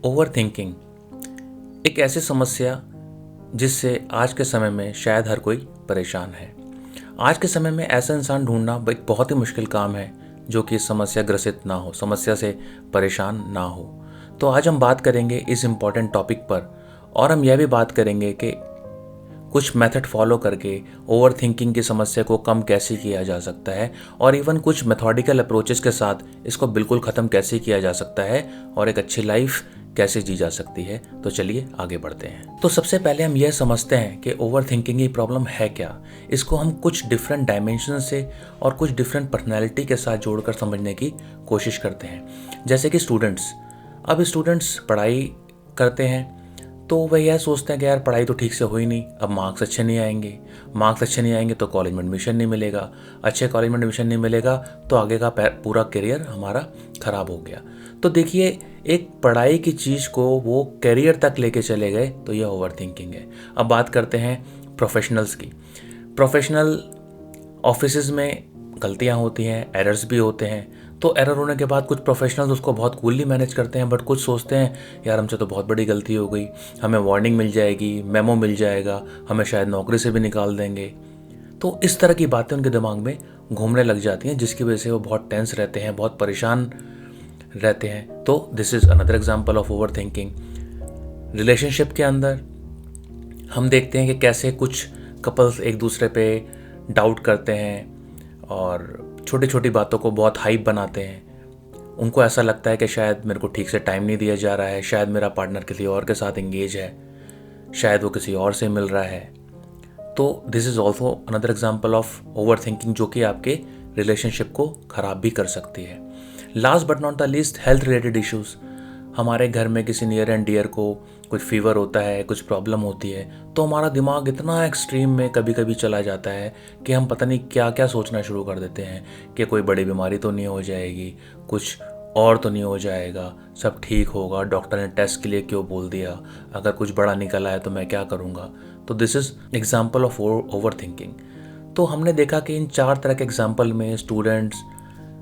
Overthinking एक ऐसी समस्या जिससे आज के समय में शायद हर कोई परेशान है। आज के समय में ऐसा इंसान ढूंढना एक बहुत ही मुश्किल काम है जो कि इस समस्या ग्रसित ना हो, समस्या से परेशान ना हो। तो आज हम बात करेंगे इस इम्पॉर्टेंट टॉपिक पर और हम यह भी बात करेंगे कि कुछ मेथड फॉलो करके ओवरथिंकिंग की समस्या को कम कैसे किया जा सकता है और इवन कुछ मेथोडिकल अप्रोचेस के साथ इसको बिल्कुल ख़त्म कैसे किया जा सकता है और एक अच्छी लाइफ कैसे जी जा सकती है। तो चलिए आगे बढ़ते हैं। तो सबसे पहले हम यह समझते हैं कि ओवरथिंकिंग की प्रॉब्लम है क्या। इसको हम कुछ डिफरेंट डायमेंशन से और कुछ डिफरेंट पर्सनैलिटी के साथ जोड़कर समझने की कोशिश करते हैं। जैसे कि स्टूडेंट्स, अब स्टूडेंट्स पढ़ाई करते हैं तो वह यह सोचते हैं कि यार पढ़ाई तो ठीक से हुई नहीं, अब मार्क्स अच्छे नहीं आएंगे तो कॉलेज में एडमिशन नहीं मिलेगा, अच्छे कॉलेज में एडमिशन नहीं मिलेगा तो आगे का पूरा करियर हमारा ख़राब हो गया। तो देखिए, एक पढ़ाई की चीज़ को वो करियर तक लेके चले गए तो यह ओवरथिंकिंग है। अब बात करते हैं प्रोफेशनल्स की। प्रोफेशनल ऑफिसेज में गलतियाँ होती हैं, एरर्स भी होते हैं। तो एरर होने के बाद कुछ प्रोफेशनल्स उसको बहुत कूलली मैनेज करते हैं, बट कुछ सोचते हैं यार हमसे तो बहुत बड़ी गलती हो गई, हमें वार्निंग मिल जाएगी, मेमो मिल जाएगा, हमें शायद नौकरी से भी निकाल देंगे। तो इस तरह की बातें उनके दिमाग में घूमने लग जाती हैं, जिसकी वजह से वो बहुत टेंस रहते हैं, बहुत परेशान रहते हैं। तो this is another example of over thinking. Relationship के अंदर हम देखते हैं कि कैसे कुछ कपल्स एक दूसरे पे डाउट करते हैं और छोटी छोटी बातों को बहुत हाइप बनाते हैं। उनको ऐसा लगता है कि शायद मेरे को ठीक से टाइम नहीं दिया जा रहा है, शायद मेरा पार्टनर किसी और के साथ इंगेज है, शायद वो किसी और से मिल रहा है। तो this is also another example of over thinking जो कि आपके रिलेशनशिप को ख़राब भी कर सकती है। Last but not the least, health related issues. हमारे घर में किसी नियर एंड डियर को कुछ फीवर होता है, कुछ प्रॉब्लम होती है, तो हमारा दिमाग इतना एक्सट्रीम में कभी कभी चला जाता है कि हम पता नहीं क्या क्या सोचना शुरू कर देते हैं कि कोई बड़ी बीमारी तो नहीं हो जाएगी, कुछ और तो नहीं हो जाएगा, सब ठीक होगा, डॉक्टर ने टेस्ट के लिए क्यों बोल दिया, अगर कुछ बड़ा निकल आया तो मैं क्या करूँगा। तो this is example of over thinking. तो हमने देखा कि इन 4 तरह के एग्जाम्पल में स्टूडेंट्स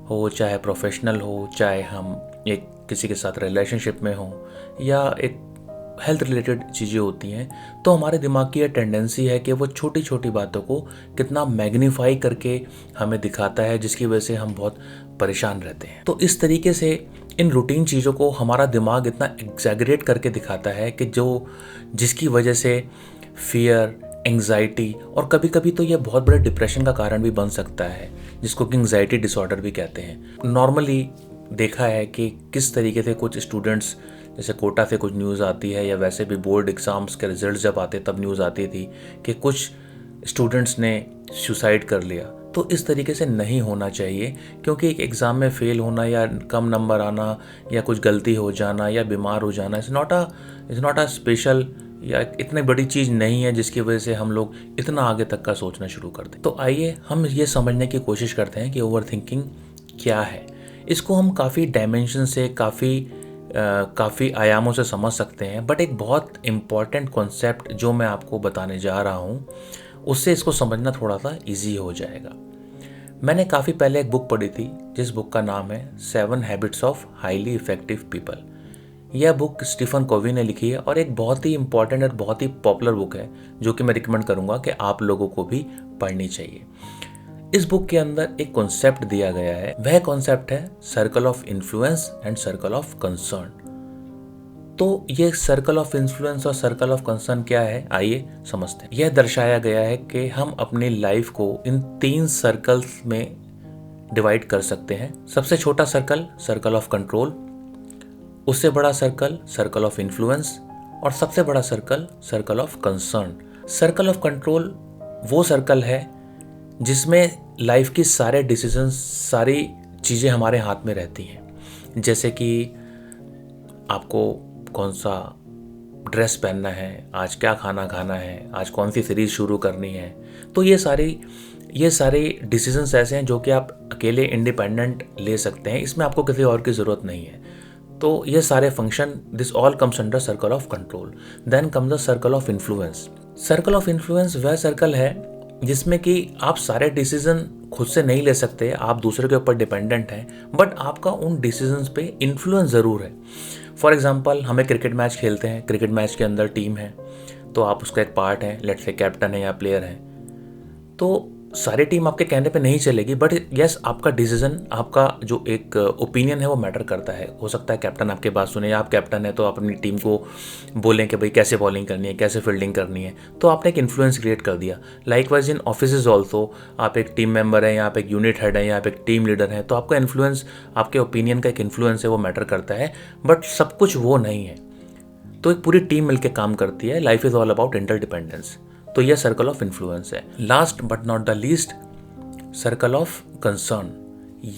हो, चाहे प्रोफेशनल हो, चाहे हम एक किसी के साथ रिलेशनशिप में हो या एक हेल्थ रिलेटेड चीज़ें होती हैं, तो हमारे दिमाग की यह टेंडेंसी है कि वो छोटी छोटी बातों को कितना मैग्नीफाई करके हमें दिखाता है, जिसकी वजह से हम बहुत परेशान रहते हैं। तो इस तरीके से इन रूटीन चीज़ों को हमारा दिमाग इतना एग्जैगरेट करके दिखाता है कि जिसकी वजह से फियर, एंग्जाइटी और कभी कभी तो यह बहुत बड़े डिप्रेशन का कारण भी बन सकता है, जिसको कि एंग्जाइटी डिसऑर्डर भी कहते हैं। नॉर्मली देखा है कि किस तरीके से कुछ स्टूडेंट्स, जैसे कोटा से कुछ न्यूज़ आती है या वैसे भी बोर्ड एग्ज़ाम्स के रिजल्ट जब आते तब न्यूज़ आती थी कि कुछ स्टूडेंट्स ने सुसाइड कर लिया। तो इस तरीके से नहीं होना चाहिए, क्योंकि एक एग्ज़ाम में फ़ेल होना या कम नंबर आना या कुछ गलती हो जाना या बीमार हो जाना इज़ नॉट अ स्पेशल या इतनी बड़ी चीज़ नहीं है जिसकी वजह से हम लोग इतना आगे तक का सोचना शुरू कर दें। तो आइए हम ये समझने की कोशिश करते हैं कि ओवर थिंकिंग क्या है। इसको हम काफ़ी डायमेंशन से, काफ़ी आयामों से समझ सकते हैं, बट एक बहुत इम्पॉर्टेंट कॉन्सेप्ट जो मैं आपको बताने जा रहा हूँ उससे इसको समझना थोड़ा सा इजी हो जाएगा। मैंने काफ़ी पहले एक बुक पढ़ी थी जिस बुक का नाम है 7 habits of highly effective people. यह बुक स्टीफन कोवी ने लिखी है और एक बहुत ही इंपॉर्टेंट और बहुत ही पॉपुलर बुक है जो कि मैं रिकमेंड करूँगा कि आप लोगों को भी पढ़नी चाहिए। इस बुक के अंदर एक कॉन्सेप्ट दिया गया है, वह कॉन्सेप्ट है circle of influence and circle of concern. तो ये सर्कल ऑफ इन्फ्लुएंस और सर्कल ऑफ कंसर्न क्या है, आइए समझते हैं। यह दर्शाया गया है कि हम अपनी लाइफ को इन 3 सर्कल्स में डिवाइड कर सकते हैं। सबसे छोटा सर्कल, सर्कल ऑफ कंट्रोल, उससे बड़ा सर्कल, सर्कल ऑफ इन्फ्लुएंस, और सबसे बड़ा circle, circle of concern. Circle of control वो सर्कल है जिसमें लाइफ की सारे डिसीजंस, सारी चीज़ें हमारे हाथ में रहती हैं। जैसे कि आपको कौन सा ड्रेस पहनना है, आज क्या खाना खाना है, आज कौन सी सीरीज़ शुरू करनी है। तो ये सारे डिसीजंस ऐसे हैं जो कि आप अकेले इंडिपेंडेंट ले सकते हैं, इसमें आपको किसी और की ज़रूरत नहीं है। तो ये सारे function, this all comes under circle of control. Then comes the circle of influence. Circle of influence वह सर्कल है जिसमें कि आप सारे डिसीजन खुद से नहीं ले सकते, आप दूसरे के ऊपर डिपेंडेंट हैं, बट आपका उन डिसीजंस पे इन्फ्लुएंस ज़रूर है। फॉर एग्जांपल हमें क्रिकेट मैच खेलते हैं, क्रिकेट मैच के अंदर टीम है, तो आप उसका एक पार्ट हैं, लेट्स से कैप्टन है या प्लेयर हैं। तो सारी टीम आपके कहने पे नहीं चलेगी, बट यस आपका डिसीजन, आपका जो एक ओपिनियन है वो मैटर करता है। हो सकता है कैप्टन आपके बात सुने, या आप कैप्टन है तो आप अपनी टीम को बोलें कि भाई कैसे बॉलिंग करनी है, कैसे फील्डिंग करनी है, तो आपने एक इन्फ्लुएंस क्रिएट कर दिया। लाइकवाइज इन ऑफिस ऑल्सो, आप एक टीम मेंबर हैं या आप एक यूनिट हेड हैं या आप एक टीम लीडर हैं, तो आपका इन्फ्लुएंस, आपके ओपिनियन का एक इन्फ्लुएंस है वो मैटर करता है, बट सब कुछ वो नहीं है। तो एक पूरी टीम मिलकर काम करती है। Life is all about interdependence. तो यह सर्कल ऑफ इन्फ्लुएंस है। Last but not the least, circle of concern.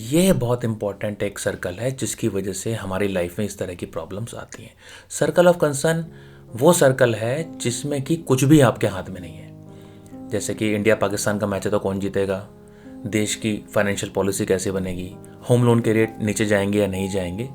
ये बहुत इंपॉर्टेंट एक सर्कल है जिसकी वजह से हमारी लाइफ में इस तरह की प्रॉब्लम्स आती हैं। सर्कल ऑफ कंसर्न वो सर्कल है जिसमें कि कुछ भी आपके हाथ में नहीं है। जैसे कि इंडिया पाकिस्तान का मैच है तो कौन जीतेगा, देश की फाइनेंशियल पॉलिसी कैसे बनेगी, होम लोन के रेट नीचे जाएंगे या नहीं जाएंगे,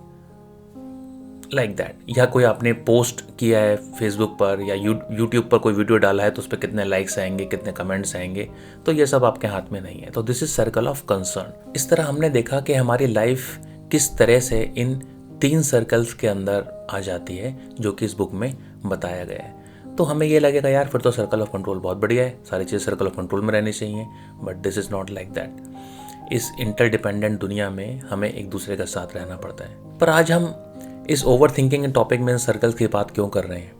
लाइक दैट। या कोई आपने पोस्ट किया है फेसबुक पर या यूट्यूब पर कोई वीडियो डाला है तो उस पर कितने लाइक्स आएंगे, कितने कमेंट्स आएंगे, तो ये सब आपके हाथ में नहीं है। तो this is circle of concern. इस तरह हमने देखा कि हमारी लाइफ किस तरह से इन 3 सर्कल्स के अंदर आ जाती है जो कि इस बुक में बताया गया है। तो हमें ये लगेगा यार फिर तो सर्कल ऑफ कंट्रोल बहुत बढ़िया है, सारी चीज़ सर्कल ऑफ कंट्रोल में रहनी चाहिए, but this is not like that. इस इंटरडिपेंडेंट दुनिया में हमें एक दूसरे का साथ रहना पड़ता है। पर आज हम इस ओवर थिंकिंग टॉपिक में सर्कल की बात क्यों कर रहे हैं,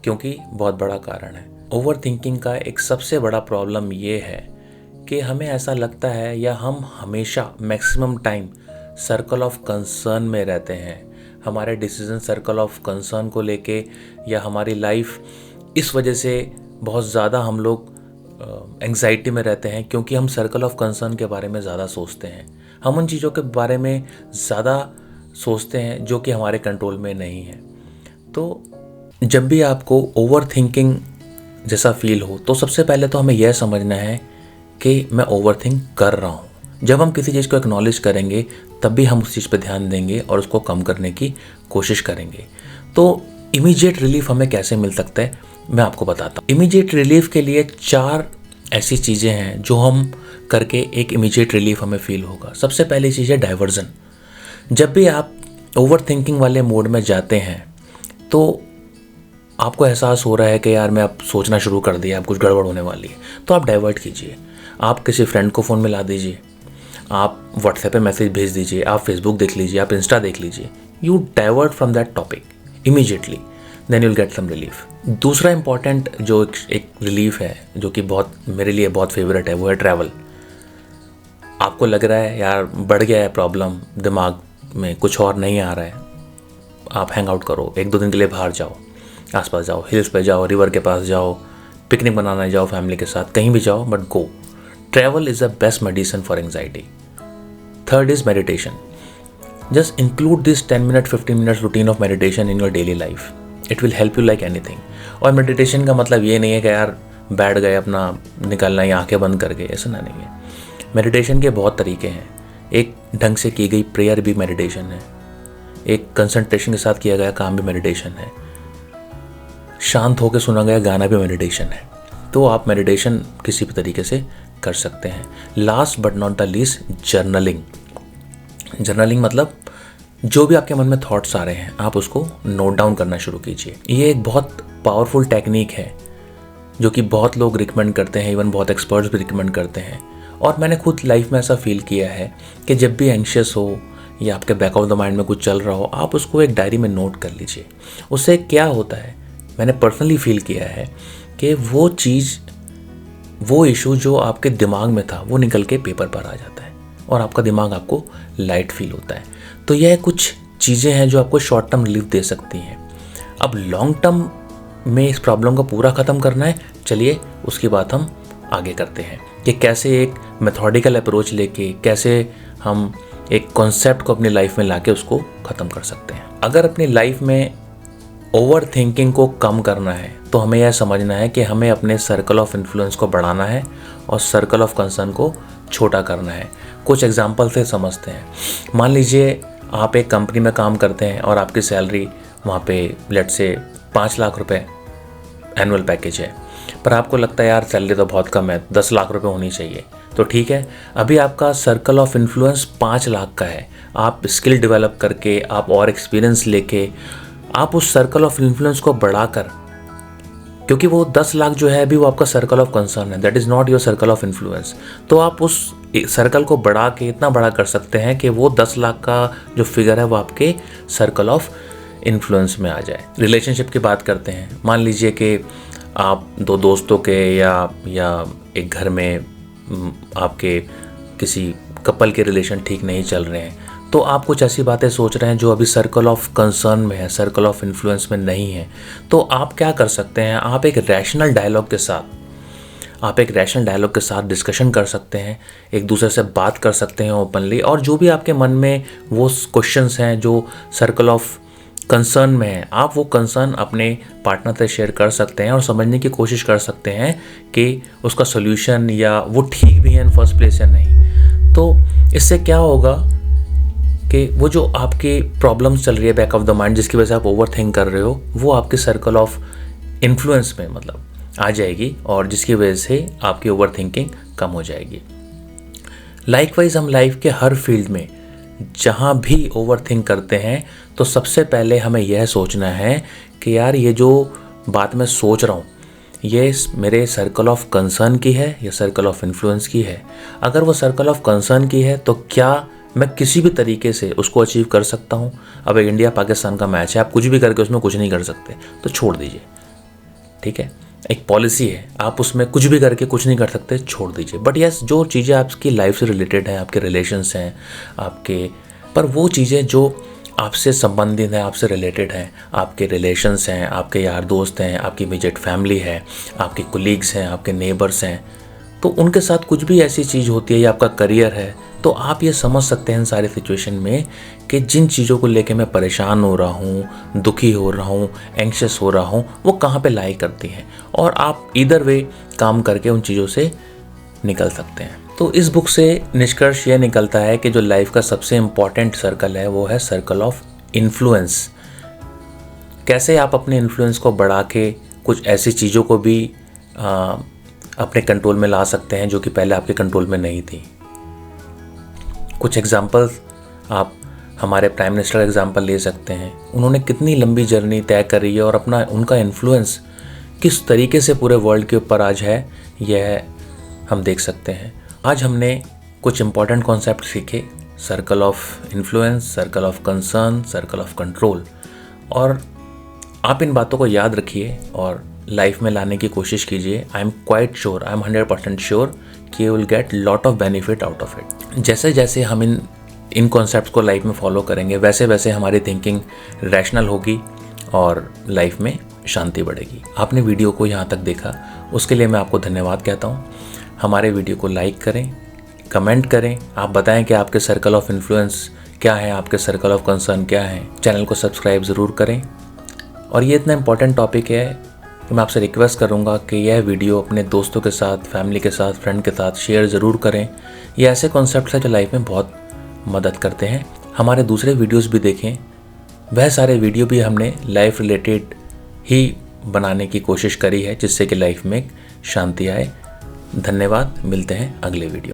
क्योंकि बहुत बड़ा कारण है। ओवर थिंकिंग का एक सबसे बड़ा प्रॉब्लम ये है कि हमें ऐसा लगता है या हम हमेशा maximum time circle of concern में रहते हैं। हमारे डिसीजन सर्कल ऑफ कंसर्न को लेके, या हमारी लाइफ इस वजह से बहुत ज़्यादा हम लोग एंग्जाइटी में रहते हैं क्योंकि हम सर्कल ऑफ कंसर्न के बारे में ज़्यादा सोचते हैं। हम उन चीज़ों के बारे में ज़्यादा सोचते हैं जो कि हमारे कंट्रोल में नहीं है। तो जब भी आपको ओवर थिंकिंग जैसा फील हो तो सबसे पहले तो हमें यह समझना है कि मैं ओवर थिंक कर रहा हूँ। जब हम किसी चीज़ को एक्नॉलेज करेंगे तब भी हम उस चीज़ पर ध्यान देंगे और उसको कम करने की कोशिश करेंगे। तो इमीडिएट रिलीफ हमें कैसे मिल सकता है मैं आपको बताता हूँ। इमीडिएट रिलीफ के लिए 4 ऐसी चीज़ें हैं जो हम करके एक इमीडिएट रिलीफ हमें फील होगा। सबसे पहली चीज़ है डाइवर्जन। जब भी आप ओवर थिंकिंग वाले मोड में जाते हैं तो आपको एहसास हो रहा है कि यार मैं अब सोचना शुरू कर दिया, अब कुछ गड़बड़ होने वाली है, तो आप डाइवर्ट कीजिए। आप किसी फ्रेंड को फ़ोन मिला दीजिए, आप व्हाट्सएप पे मैसेज भेज दीजिए, आप फेसबुक देख लीजिए, आप इंस्टा देख लीजिए। You divert from that topic immediately, then you will get some relief. दूसरा इंपॉर्टेंट जो एक रिलीफ है जो कि बहुत मेरे लिए बहुत फेवरेट है वो है ट्रैवल। आपको लग रहा है यार बढ़ गया है प्रॉब्लम, दिमाग में कुछ और नहीं आ रहा है, आप हैंग आउट करो, 1-2 दिन के लिए बाहर जाओ, आसपास जाओ, हिल्स पे जाओ, रिवर के पास जाओ, पिकनिक बनाने जाओ फैमिली के साथ, कहीं भी जाओ, but go. Travel is the best medicine for anxiety. Third is meditation. Just include this 10 minute 15 minute routine of meditation in your daily life. It will help you like anything. और meditation का मतलब ये नहीं है कि यार बैठ गए अपना निकलना या आंखें बंद करके, ऐसा ना नहीं है। मेडिटेशन के बहुत तरीके हैं। एक ढंग से की गई प्रेयर भी मेडिटेशन है, एक कंसंट्रेशन के साथ किया गया काम भी मेडिटेशन है, शांत होकर सुना गया गाना भी मेडिटेशन है। तो आप मेडिटेशन किसी भी तरीके से कर सकते हैं। Last but not the least, journaling. Journaling मतलब जो भी आपके मन में थॉट्स आ रहे हैं आप उसको नोट डाउन करना शुरू कीजिए। ये एक बहुत पावरफुल टेक्निक है जो कि बहुत लोग रिकमेंड करते हैं, इवन बहुत एक्सपर्ट्स भी रिकमेंड करते हैं। और मैंने खुद लाइफ में ऐसा फील किया है कि जब भी एंग्शियस हो या आपके बैक ऑफ द माइंड में कुछ चल रहा हो, आप उसको एक डायरी में नोट कर लीजिए। उससे क्या होता है, मैंने पर्सनली फील किया है कि वो चीज़, वो इशू जो आपके दिमाग में था वो निकल के पेपर पर आ जाता है और आपका दिमाग आपको लाइट फील होता है। तो यह कुछ चीज़ें हैं जो आपको शॉर्ट टर्म रिलीफ दे सकती हैं। अब लॉन्ग टर्म में इस प्रॉब्लम को पूरा ख़त्म करना है, चलिए उसकी बात हम आगे करते हैं कि कैसे एक मेथोडिकल अप्रोच लेके कैसे हम एक कॉन्सेप्ट को अपनी लाइफ में लाके उसको ख़त्म कर सकते हैं। अगर अपनी लाइफ में ओवर थिंकिंग को कम करना है तो हमें यह समझना है कि हमें अपने सर्कल ऑफ इन्फ्लुएंस को बढ़ाना है और सर्कल ऑफ कंसर्न को छोटा करना है। कुछ एग्जाम्पल से समझते हैं। मान लीजिए आप एक कंपनी में काम करते हैं और आपकी सैलरी वहाँ पे लेट से 5 लाख रुपए एनुअल पैकेज है, पर आपको लगता है यार सैलरी तो बहुत कम है, 10 लाख रुपए होनी चाहिए। तो ठीक है, अभी आपका सर्कल ऑफ इन्फ्लुएंस 5 लाख का है। आप स्किल डेवलप करके, आप और एक्सपीरियंस लेके, आप उस सर्कल ऑफ इन्फ्लुएंस को बढ़ाकर, क्योंकि वो 10 लाख जो है अभी वो आपका सर्कल ऑफ कंसर्न है, that is not your circle of influence. तो आप उस सर्कल को बढ़ा के इतना बड़ा कर सकते हैं कि वो 10 लाख का जो फिगर है वो आपके सर्कल ऑफ इन्फ्लुएंस में आ जाए। रिलेशनशिप की बात करते हैं। मान लीजिए कि आप 2 दोस्तों के या एक घर में आपके किसी कपल के रिलेशन ठीक नहीं चल रहे हैं, तो आप कुछ ऐसी बातें सोच रहे हैं जो अभी सर्कल ऑफ कंसर्न में है, सर्कल ऑफ इन्फ्लुएंस में नहीं है। तो आप क्या कर सकते हैं, आप एक रैशनल डायलॉग के साथ डिस्कशन कर सकते हैं, एक दूसरे से बात कर सकते हैं ओपनली, और जो भी आपके मन में वो क्वेश्चंस हैं जो सर्कल ऑफ कंसर्न में है, आप वो कंसर्न अपने पार्टनर से शेयर कर सकते हैं और समझने की कोशिश कर सकते हैं कि उसका सोल्यूशन या वो ठीक भी है इन फर्स्ट प्लेस या नहीं। तो इससे क्या होगा कि वो जो आपकी प्रॉब्लम्स चल रही है बैक ऑफ द माइंड, जिसकी वजह से आप ओवर थिंक कर रहे हो, वो आपके सर्कल ऑफ इन्फ्लुएंस में मतलब आ जाएगी, और जिसकी वजह से आपकी ओवर थिंकिंग कम हो जाएगी। लाइकवाइज हम लाइफ के हर फील्ड में जहाँ भी ओवर थिंक करते हैं, तो सबसे पहले हमें यह सोचना है कि यार ये जो बात मैं सोच रहा हूँ ये मेरे सर्कल ऑफ कंसर्न की है या सर्कल ऑफ इन्फ्लुएंस की है। अगर वो सर्कल ऑफ कंसर्न की है तो क्या मैं किसी भी तरीके से उसको अचीव कर सकता हूँ। अब एक इंडिया पाकिस्तान का मैच है, आप कुछ भी करके उसमें कुछ नहीं कर सकते, तो छोड़ दीजिए, ठीक है। एक पॉलिसी है, आप उसमें कुछ भी करके कुछ नहीं कर सकते, छोड़ दीजिए। बट यस, जो चीज़ें आपकी लाइफ से रिलेटेड हैं, आपके रिलेशंस हैं आपके, पर वो चीज़ें जो आपसे संबंधित हैं, आपसे रिलेटेड हैं, आपके रिलेशंस हैं, आपके यार दोस्त हैं, आपकी इमीडिएट फैमिली है, आपके कोलीग्स हैं, आपके नेबर्स हैं, तो उनके साथ कुछ भी ऐसी चीज़ होती है या आपका करियर है, तो आप ये समझ सकते हैं इन सारी सिचुएशन में कि जिन चीज़ों को लेके मैं परेशान हो रहा हूँ, दुखी हो रहा हूँ, एंग्शियस हो रहा हूँ, वो कहाँ पे लाई करती हैं, और आप ईदर वे काम करके उन चीज़ों से निकल सकते हैं। तो इस बुक से निष्कर्ष यह निकलता है कि जो लाइफ का सबसे इम्पॉर्टेंट सर्कल है वो है सर्कल ऑफ इन्फ्लुएंस। कैसे आप अपने इन्फ्लुएंस को बढ़ा के कुछ ऐसी चीज़ों को भी अपने कंट्रोल में ला सकते हैं जो कि पहले आपके कंट्रोल में नहीं थी। कुछ एग्जाम्पल्स आप हमारे प्राइम मिनिस्टर का एग्जाम्पल ले सकते हैं। उन्होंने कितनी लंबी जर्नी तय करी है और अपना उनका इन्फ्लुएंस किस तरीके से पूरे वर्ल्ड के ऊपर आज है, यह हम देख सकते हैं। आज हमने कुछ इम्पॉर्टेंट कॉन्सेप्ट सीखे, circle of influence, circle of concern, circle of control, और आप इन बातों को याद रखिए और लाइफ में लाने की कोशिश कीजिए। I am quite sure, I am 100% sure कि you will get lot of benefit out of it. जैसे जैसे हम इन कॉन्सेप्ट्स को लाइफ में फॉलो करेंगे, वैसे वैसे हमारी थिंकिंग रैशनल होगी और लाइफ में शांति बढ़ेगी। आपने वीडियो को यहाँ तक देखा, उसके लिए मैं आपको धन्यवाद कहता हूँ। हमारे वीडियो को लाइक करें, कमेंट करें, आप बताएं कि आपके सर्कल ऑफ इन्फ्लुएंस क्या है, आपके सर्कल ऑफ कंसर्न क्या है। चैनल को सब्सक्राइब ज़रूर करें। और ये इतना इम्पॉर्टेंट टॉपिक है कि मैं आपसे रिक्वेस्ट करूँगा कि यह वीडियो अपने दोस्तों के साथ, फैमिली के साथ, फ्रेंड के साथ शेयर ज़रूर करें। ये ऐसे कॉन्सेप्ट्स हैं जो लाइफ में बहुत मदद करते हैं। हमारे दूसरे वीडियोस भी देखें, वह सारे वीडियो भी हमने लाइफ रिलेटेड ही बनाने की कोशिश करी है, जिससे कि लाइफ में शांति आए। धन्यवाद, मिलते हैं अगले वीडियो।